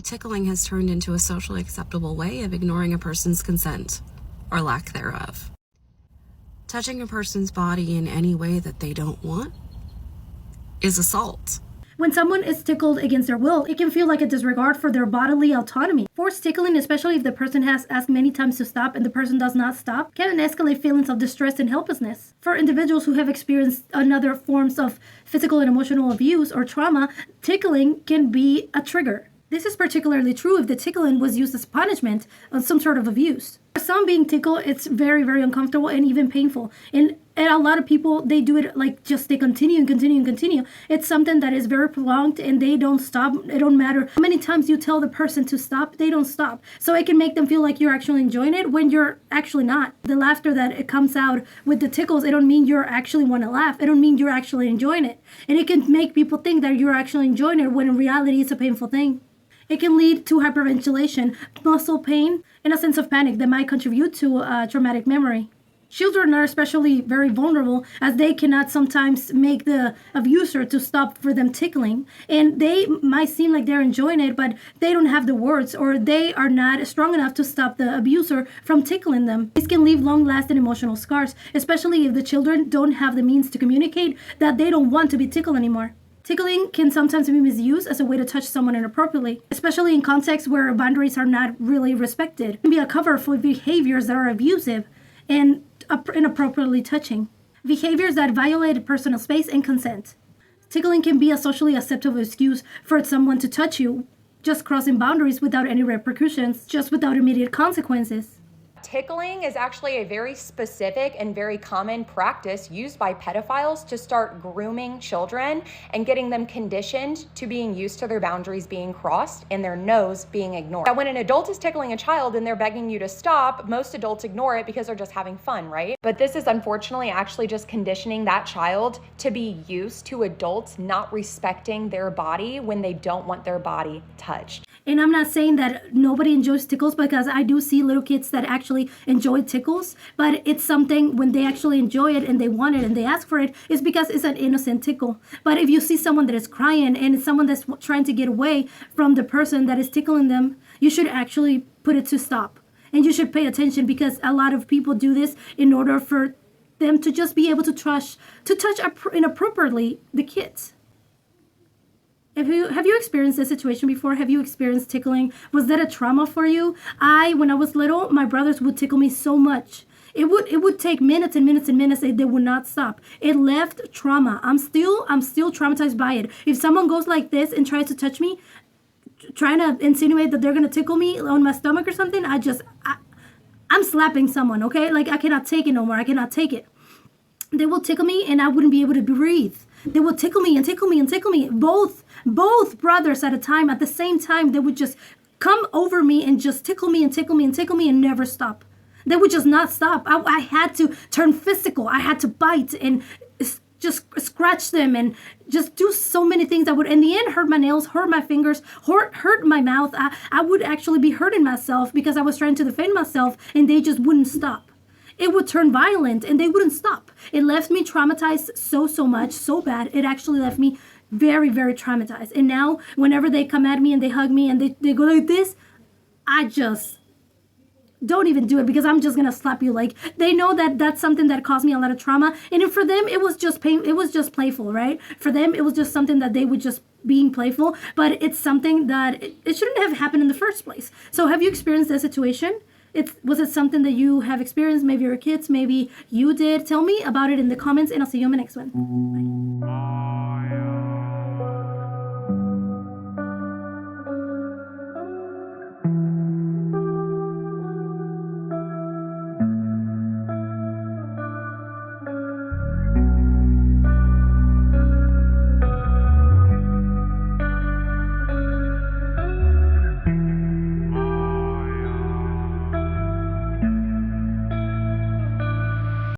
Tickling has turned into a socially acceptable way of ignoring a person's consent, or lack thereof. Touching a person's body in any way that they don't want is assault. When someone is tickled against their will, it can feel like a disregard for their bodily autonomy. Forced tickling, especially if the person has asked many times to stop and the person does not stop, can escalate feelings of distress and helplessness. For individuals who have experienced other forms of physical and emotional abuse or trauma, tickling can be a trigger. This is particularly true if the tickling was used as punishment on some sort of abuse. For some, being tickled, it's very, very uncomfortable and even painful. And a lot of people, they do it like just they continue and continue and continue. It's something that is very prolonged and they don't stop. It don't matter how many times you tell the person to stop, they don't stop. So it can make them feel like you're actually enjoying it when you're actually not. The laughter that it comes out with the tickles, it don't mean you're actually want to laugh. It don't mean you're actually enjoying it. And it can make people think that you're actually enjoying it when in reality it's a painful thing. It can lead to hyperventilation, muscle pain, and a sense of panic that might contribute to a traumatic memory. Children are especially very vulnerable as they cannot sometimes make the abuser to stop for them tickling. And they might seem like they're enjoying it, but they don't have the words or they are not strong enough to stop the abuser from tickling them. This can leave long-lasting emotional scars, especially if the children don't have the means to communicate that they don't want to be tickled anymore. Tickling can sometimes be misused as a way to touch someone inappropriately, especially in contexts where boundaries are not really respected. It can be a cover for behaviors that are abusive and inappropriately touching. Behaviors that violate personal space and consent. Tickling can be a socially acceptable excuse for someone to touch you, just crossing boundaries without any repercussions, just without immediate consequences. Tickling is actually a very specific and very common practice used by pedophiles to start grooming children and getting them conditioned to being used to their boundaries being crossed and their no's being ignored. Now, when an adult is tickling a child and they're begging you to stop, most adults ignore it because they're just having fun, right? But this is unfortunately actually just conditioning that child to be used to adults not respecting their body when they don't want their body touched. And I'm not saying that nobody enjoys tickles, because I do see little kids that actually enjoy tickles, but it's something when they actually enjoy it and they want it and they ask for it, it's because it's an innocent tickle. But if you see someone that is crying and it's someone that's trying to get away from the person that is tickling them, you should actually put it to stop. And you should pay attention, because a lot of people do this in order for them to just be able to touch inappropriately the kids. Have you experienced this situation before? Have you experienced tickling? Was that a trauma for you? When I was little, my brothers would tickle me so much. It would take minutes and minutes and minutes, and they would not stop. It left trauma. I'm still traumatized by it. If someone goes like this and tries to touch me, trying to insinuate that they're gonna tickle me on my stomach or something, I'm slapping someone, okay? Like, I cannot take it no more. I cannot take it. They will tickle me and I wouldn't be able to breathe. They would tickle me and tickle me and tickle me. Both brothers at the same time, they would just come over me and just tickle me and tickle me and tickle me and never stop. They would just not stop. I had to turn physical. I had to bite and just scratch them and just do so many things that would, in the end, hurt my nails, hurt my fingers, hurt my mouth. I would actually be hurting myself because I was trying to defend myself and they just wouldn't stop. It would turn violent and they wouldn't stop. It left me traumatized so much, so bad. It actually left me very, very traumatized. And now, whenever they come at me and they hug me and they go like this, I just don't even do it, because I'm just gonna slap you. Like, they know that that's something that caused me a lot of trauma. And for them, it was just pain. It was just playful, right? For them, it was just something that they would just being playful. But it's something that it shouldn't have happened in the first place. So have you experienced that situation? Was it something that you have experienced? Maybe your kids, maybe you did. Tell me about it in the comments, and I'll see you on the next one. Bye.